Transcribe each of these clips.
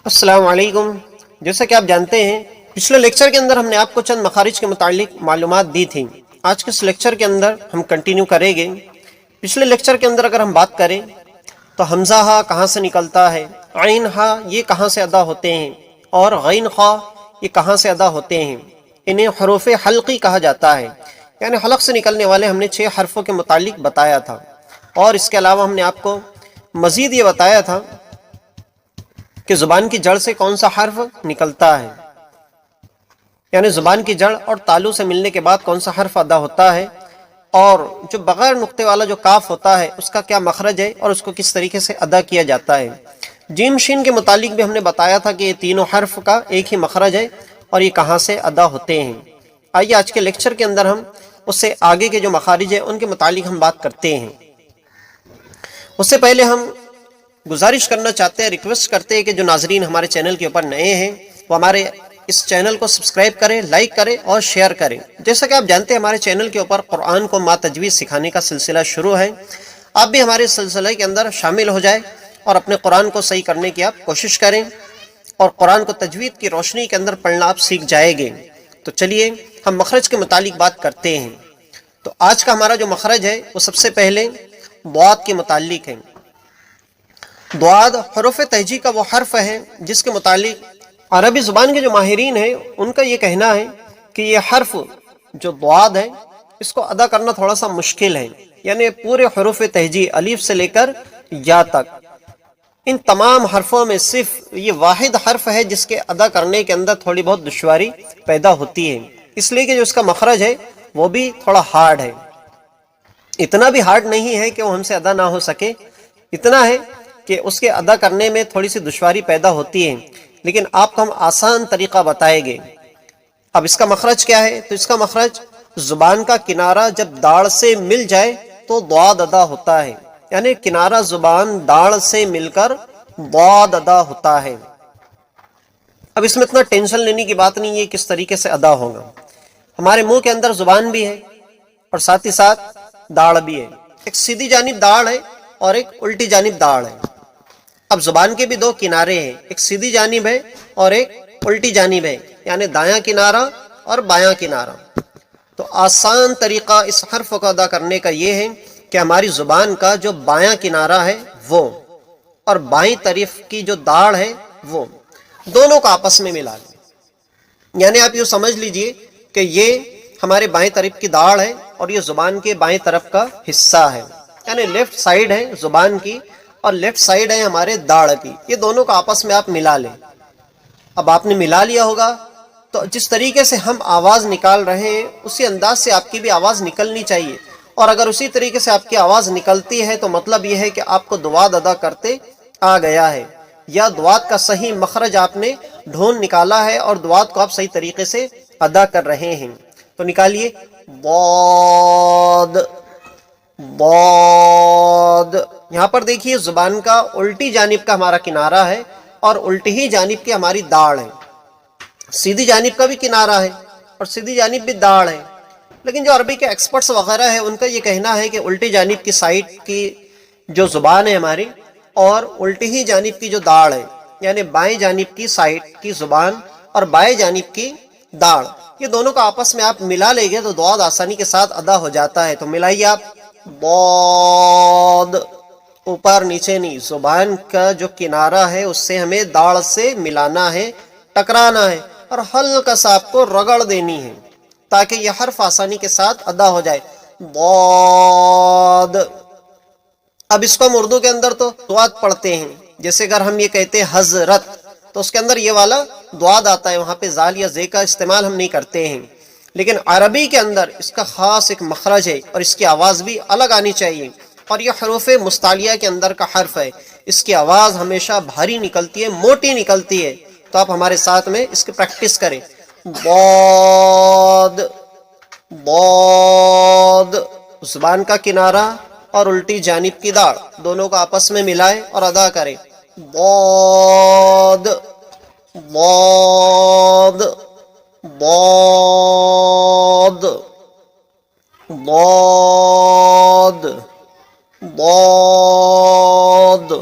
السلام علیکم۔ جیسا کہ آپ جانتے ہیں پچھلے لیکچر کے اندر ہم نے آپ کو چند مخارج کے متعلق معلومات دی تھیں۔ آج کے اس لیکچر کے اندر ہم کنٹینیو کریں گے۔ پچھلے لیکچر کے اندر اگر ہم بات کریں تو حمزہ ہا کہاں سے نکلتا ہے، عین ہا یہ کہاں سے ادا ہوتے ہیں، اور غین خا یہ کہاں سے ادا ہوتے ہیں۔ انہیں حروف حلقی کہا جاتا ہے، یعنی حلق سے نکلنے والے ہم نے 6 حرفوں کے متعلق بتایا تھا۔ اور اس کے علاوہ ہم نے آپ کو مزید یہ بتایا تھا کہ زبان کی جڑ سے کون سا حرف نکلتا ہے، یعنی زبان کی جڑ اور تالو سے ملنے کے بعد کون سا حرف ادا ہوتا ہے، اور جو بغیر نقطے والا جو کاف ہوتا ہے اس کا کیا مخرج ہے اور اس کو کس طریقے سے ادا کیا جاتا ہے۔ جیم شین کے متعلق بھی ہم نے بتایا تھا کہ یہ تینوں حرف کا ایک ہی مخرج ہے اور یہ کہاں سے ادا ہوتے ہیں۔ آئیے آج کے لیکچر کے اندر ہم اس سے آگے کے جو مخارج ہیں ان کے متعلق ہم بات کرتے ہیں۔ اس سے پہلے ہم گزارش کرنا چاہتے ہیں، ریکویسٹ کرتے ہیں کہ جو ناظرین ہمارے چینل کے اوپر نئے ہیں وہ ہمارے اس چینل کو سبسکرائب کریں، لائک کریں اور شیئر کریں۔ جیسا کہ آپ جانتے ہیں ہمارے چینل کے اوپر قرآن کو ما تجوید سکھانے کا سلسلہ شروع ہے۔ آپ بھی ہمارے سلسلے کے اندر شامل ہو جائیں اور اپنے قرآن کو صحیح کرنے کی آپ کوشش کریں، اور قرآن کو تجوید کی روشنی کے اندر پڑھنا آپ سیکھ جائیں گے۔ تو چلیے ہم مخرج کے متعلق بات کرتے ہیں۔ تو آج کا ہمارا جو مخرج ہے وہ سب سے پہلے ضاد کے متعلق ہے۔ ضاد حروف تہجی کا وہ حرف ہے جس کے متعلق عربی زبان کے جو ماہرین ہیں ان کا یہ کہنا ہے کہ یہ حرف جو ضاد ہے اس کو ادا کرنا تھوڑا سا مشکل ہے، یعنی پورے حروف تہجی الف سے لے کر یا تک ان تمام حرفوں میں صرف یہ واحد حرف ہے جس کے ادا کرنے کے اندر تھوڑی بہت دشواری پیدا ہوتی ہے، اس لیے کہ جو اس کا مخرج ہے وہ بھی تھوڑا ہارڈ ہے۔ اتنا بھی ہارڈ نہیں ہے کہ وہ ہم سے ادا نہ ہو سکے، اتنا ہے کہ اس کے ادا کرنے میں تھوڑی سی دشواری پیدا ہوتی ہے، لیکن آپ کو ہم آسان طریقہ بتائیں گے۔ اب اس کا مخرج کیا ہے؟ تو اس کا مخرج زبان کا کنارہ جب داڑ سے مل جائے تو ضاد ادا ہوتا ہے، یعنی کنارہ زبان داڑ سے مل کر ضاد ادا ہوتا ہے۔ اب اس میں اتنا ٹینشن لینے کی بات نہیں ہے کس طریقے سے ادا ہوگا۔ ہمارے منہ کے اندر زبان بھی ہے اور ساتھ ہی ساتھ داڑ بھی ہے، ایک سیدھی جانب داڑ ہے اور ایک الٹی جانب داڑ ہے۔ اب زبان کے بھی دو کنارے ہیں، ایک سیدھی جانب ہے اور ایک الٹی جانب ہے، یعنی دایاں کنارہ اور بایاں کنارہ۔ تو آسان طریقہ اس حرف کو ادا کرنے کا یہ ہے کہ ہماری زبان کا جو بایاں کنارہ ہے وہ اور بائیں طرف کی جو داڑ ہے وہ دونوں کو آپس میں ملا لیں، یعنی آپ یہ سمجھ لیجئے کہ یہ ہمارے بائیں طرف کی داڑ ہے اور یہ زبان کے بائیں طرف کا حصہ ہے، یعنی لیفٹ سائیڈ ہے زبان کی اور لیفٹ سائیڈ ہے ہمارے داڑھ کی، یہ دونوں کو آپس میں آپ ملا لیں۔ اب آپ نے ملا لیا ہوگا تو جس طریقے سے ہم آواز نکال رہے ہیں اسی انداز سے آپ کی بھی آواز نکلنی چاہیے، اور اگر اسی طریقے سے آپ کی آواز نکلتی ہے تو مطلب یہ ہے کہ آپ کو ضاد ادا کرتے آ گیا ہے، یا ضاد کا صحیح مخرج آپ نے ڈھونڈ نکالا ہے اور ضاد کو آپ صحیح طریقے سے ادا کر رہے ہیں۔ تو نکالیے ضاد ضاد۔ یہاں پر دیکھیے زبان کا الٹی جانب کا ہمارا کنارہ ہے اور الٹی ہی جانب کی ہماری داڑھ ہے، سیدھی جانب کا بھی کنارہ ہے اور سیدھی جانب بھی داڑھ ہے، لیکن جو عربی کے ایکسپرٹس وغیرہ ہیں ان کا یہ کہنا ہے کہ الٹی جانب کی سائڈ کی جو زبان ہے ہماری اور الٹی ہی جانب کی جو داڑھ ہے، یعنی بائیں جانب کی سائڈ کی زبان اور بائیں جانب کی داڑھ، یہ دونوں کو آپس میں آپ ملا لیں گے تو ضاد آسانی کے ساتھ ادا ہو جاتا ہے۔ تو ملائیے آپ ضاد، اوپر نیچے نہیں، زبان کا جو کنارہ ہے اس سے ہمیں داڑھ سے ملانا ہے، ٹکرانا ہے اور ہلکا سا آپ کو رگڑ دینی ہے تاکہ یہ حرف آسانی کے ساتھ ادا ہو جائے، ضاد۔ اب اس کو ہم اردو کے اندر تو ضاد پڑھتے ہیں، جیسے اگر ہم یہ کہتے ہیں حضرت تو اس کے اندر یہ والا ضاد آتا ہے، وہاں پہ زال یا زے کا استعمال ہم نہیں کرتے ہیں، لیکن عربی کے اندر اس کا خاص ایک مخرج ہے اور اس کی آواز بھی الگ آنی چاہیے، اور یہ حروف مستعلیہ کے اندر کا حرف ہے، اس کی آواز ہمیشہ بھاری نکلتی ہے، موٹی نکلتی ہے۔ تو آپ ہمارے ساتھ میں اس کی پریکٹس کریں، ضاد ضاد، زبان کا کنارہ اور الٹی جانب کی داڑھ دونوں کو آپس میں ملائیں اور ادا کریں، ضاد ضاد ضاد ضاد ضاد۔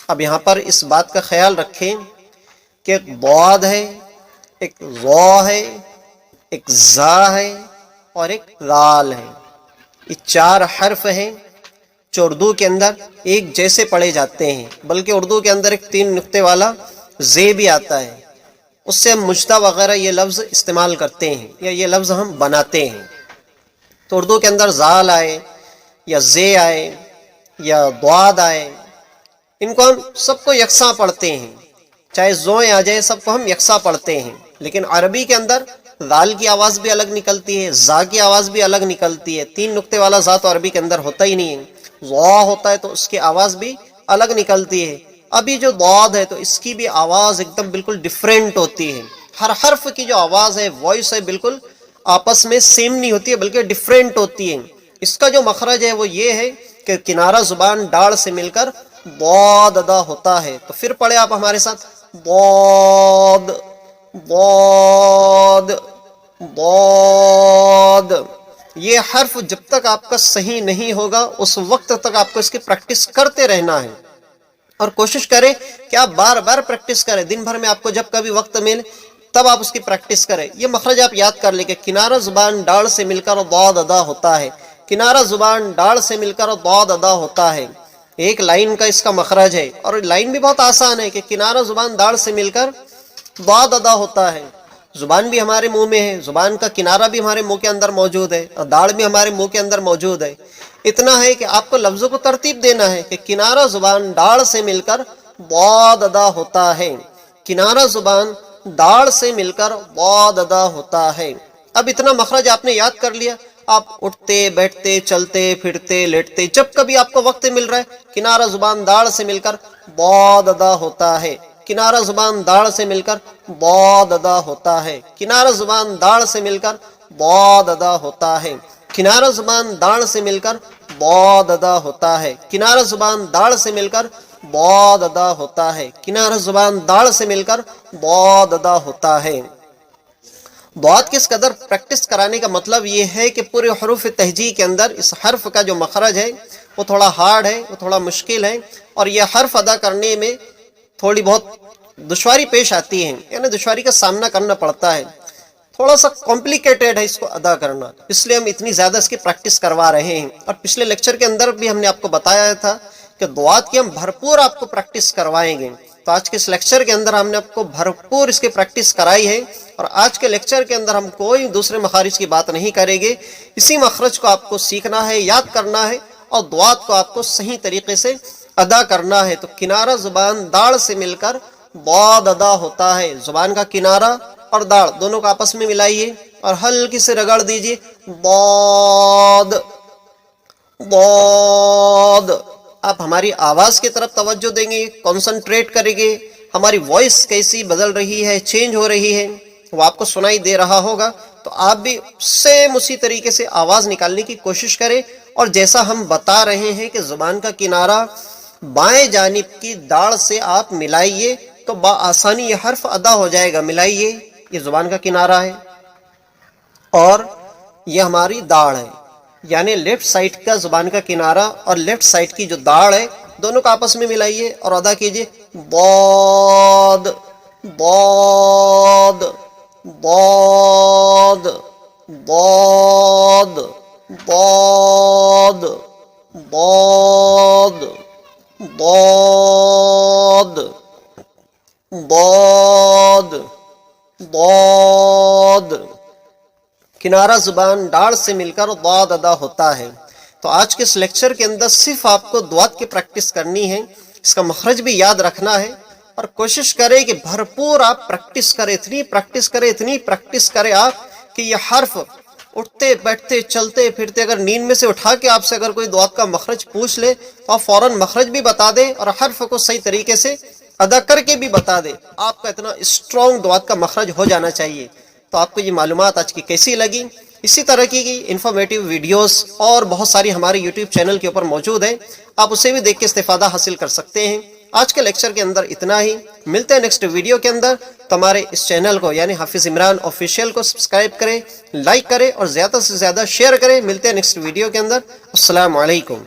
اب یہاں پر اس بات کا خیال رکھیں کہ ایک ضاد ہے، ایک ظا ہے، ایک زا ہے اور ایک ذال ہے۔ یہ 4 حرف ہیں جو اردو کے اندر ایک جیسے پڑھے جاتے ہیں، بلکہ اردو کے اندر ایک 3 نقطے والا زے بھی آتا ہے، اس سے ہم مجتہ وغیرہ یہ لفظ استعمال کرتے ہیں یا یہ لفظ ہم بناتے ہیں۔ تو اردو کے اندر زال آئے یا زے آئے یا ضاد آئے، ان کو ہم سب کو یکساں پڑھتے ہیں، چاہے زوئیں آ جائے سب کو ہم یکساں پڑھتے ہیں۔ لیکن عربی کے اندر ذال کی آواز بھی الگ نکلتی ہے، زا کی آواز بھی الگ نکلتی ہے۔ 3 نقطے والا زا تو عربی کے اندر ہوتا ہی نہیں ہے، ضا ہوتا ہے تو اس کی آواز بھی الگ نکلتی ہے۔ ابھی جو ضاد ہے تو اس کی بھی آواز ایک دم بالکل ڈیفرنٹ ہوتی ہے، ہر حرف کی جو آواز ہے، وائس ہے، بالکل آپس میں سیم نہیں ہوتی ہے بلکہ ڈیفرنٹ ہوتی ہے۔ اس کا جو مخرج ہے وہ یہ ہے کہ کنارہ زبان ڈاڑھ سے مل کر ضاد ادا ہوتا ہے۔ تو پھر پڑھے آپ ہمارے ساتھ، ضاد ضاد ضاد۔ یہ حرف جب تک آپ کا صحیح نہیں ہوگا اس وقت تک آپ کو اس کی پریکٹس کرتے رہنا ہے، اور کوشش کریں کہ آپ بار بار پریکٹس کریں، دن بھر میں آپ کو جب کبھی وقت ملے تب آپ اس کی پریکٹس کریں۔ یہ مخرج آپ یاد کر لیں کہ کنارہ زبان ڈاڑھ سے مل کر ضاد ادا ہوتا ہے، کنارہ زبان ڈاڑھ سے مل کر ضاد ادا ہوتا ہے۔ ایک لائن کا اس کا مخرج ہے، اور لائن بھی بہت آسان ہے کہ کنارہ زبان داڑھ سے مل کر ضاد ادا ہوتا ہے۔ زبان بھی ہمارے منہ میں ہے، زبان کا کنارہ بھی ہمارے منہ کے اندر موجود ہے، اور داڑھ بھی ہمارے منہ کے اندر موجود ہے۔ اتنا ہے کہ آپ کو لفظوں کو ترتیب دینا ہے کہ کنارہ زبان ڈاڑھ سے مل کر ضاد ادا ہوتا ہے، کنارہ زبان داڑھ سے مل کر ضاد ادا ہوتا ہے۔ اب اتنا مخرج آپ نے یاد کر لیا، آپ اٹھتے بیٹھتے چلتے پھرتے لیٹتے جب کبھی آپ کو وقت مل رہا ہے، کنارہ زبان داڑھ سے مل کر ضاد ادا ہوتا ہے، کنارہ زبان داڑھ سے مل کر ضاد ادا ہوتا ہے، کنارہ زبان داڑھ سے مل کر ضاد ادا ہوتا ہے، کنارہ زبان داڑھ سے مل کر ضاد ادا ہوتا ہے، کنارہ زبان داڑھ سے مل کر ضاد ادا ہوتا ہے، کنارہ زبان داڑھ سے مل کر ضاد ادا ہوتا ہے۔ ضاد کس قدر پریکٹس کرانے کا مطلب یہ ہے کہ پورے حروف تہجی کے اندر اس حرف کا جو مخرج ہے وہ تھوڑا ہارڈ ہے، وہ تھوڑا مشکل ہے، اور یہ حرف ادا کرنے میں تھوڑی بہت دشواری پیش آتی ہے، یعنی دشواری کا سامنا کرنا پڑتا ہے، تھوڑا سا کمپلیکیٹڈ ہے اس کو ادا کرنا، اس لیے ہم اتنی زیادہ اس کی پریکٹس کروا رہے ہیں۔ اور پچھلے لیکچر کے اندر بھی ہم نے آپ کو بتایا تھا کہ ضاد کی ہم بھرپور آپ کو پریکٹس کروائیں گے، تو آج کے اس لیکچر کے اندر ہم نے آپ کو بھرپور اس کی پریکٹس کرائی ہے، اور آج کے لیکچر کے اندر ہم کوئی دوسرے مخارج کی بات نہیں کریں گے، اسی مخرج کو آپ کو سیکھنا ہے، یاد کرنا ہے، اور ضاد کو آپ کو صحیح طریقے سے ادا کرنا ہے۔ تو کنارہ زبان داڑھ سے مل کر ضاد ادا ہوتا ہے، زبان کا کنارہ اور داڑھ دونوں کو آپس میں ملائیے اور ہلکی سے رگڑ دیجیے، ضاد ضاد۔ آپ ہماری آواز کی طرف توجہ دیں گے، کنسنٹریٹ کریں گے، ہماری وائس کیسی بدل رہی ہے، چینج ہو رہی ہے، وہ آپ کو سنائی دے رہا ہوگا، تو آپ بھی سیم اسی طریقے سے آواز نکالنے کی کوشش کریں، اور جیسا ہم بتا رہے ہیں کہ زبان کا کنارہ بائیں جانب کی داڑھ سے آپ ملائیے تو بآسانی یہ حرف ادا ہو جائے گا۔ ملائیے، یہ زبان کا کنارہ ہے اور یہ ہماری داڑھ ہے، یعنی لیفٹ سائڈ کا زبان کا کنارہ اور لیفٹ سائڈ کی جو داڑھ ہے دونوں کو آپس میں ملائیے اور ادا کیجیے، ضاد ضاد ضاد ضاد ضاد ضاد ضاد ضاد ضاد۔ کنارہ زبان ڈاڑھ سے مل کر ضاد ادا ہوتا ہے۔ تو آج کے اس لیکچر کے اندر صرف آپ کو ضاد کی پریکٹس کرنی ہے، اس کا مخرج بھی یاد رکھنا ہے، اور کوشش کریں کہ بھرپور آپ پریکٹس کریں، اتنی پریکٹس کریں آپ کہ یہ حرف اٹھتے بیٹھتے چلتے پھرتے، اگر نیند میں سے اٹھا کے آپ سے اگر کوئی ضاد کا مخرج پوچھ لے تو آپ فوراً مخرج بھی بتا دیں اور حرف کو صحیح طریقے سے ادا کر کے بھی بتا دیں۔ آپ کا اتنا اسٹرانگ ضاد کا مخرج ہو جانا چاہیے۔ تو آپ کو یہ معلومات آج کی کیسی لگی؟ اسی طرح کی انفارمیٹیو ویڈیوز اور بہت ساری ہمارے یوٹیوب چینل کے اوپر موجود ہیں، آپ اسے بھی دیکھ کے استفادہ حاصل کر سکتے ہیں۔ آج کے لیکچر کے اندر اتنا ہی، ملتے ہیں نیکسٹ ویڈیو کے اندر۔ تو ہمارے اس چینل کو یعنی حافظ عمران آفیشیل کو سبسکرائب کریں، لائک کریں اور زیادہ سے زیادہ شیئر کریں۔ ملتے ہیں نیکسٹ ویڈیو کے اندر۔ السلام علیکم۔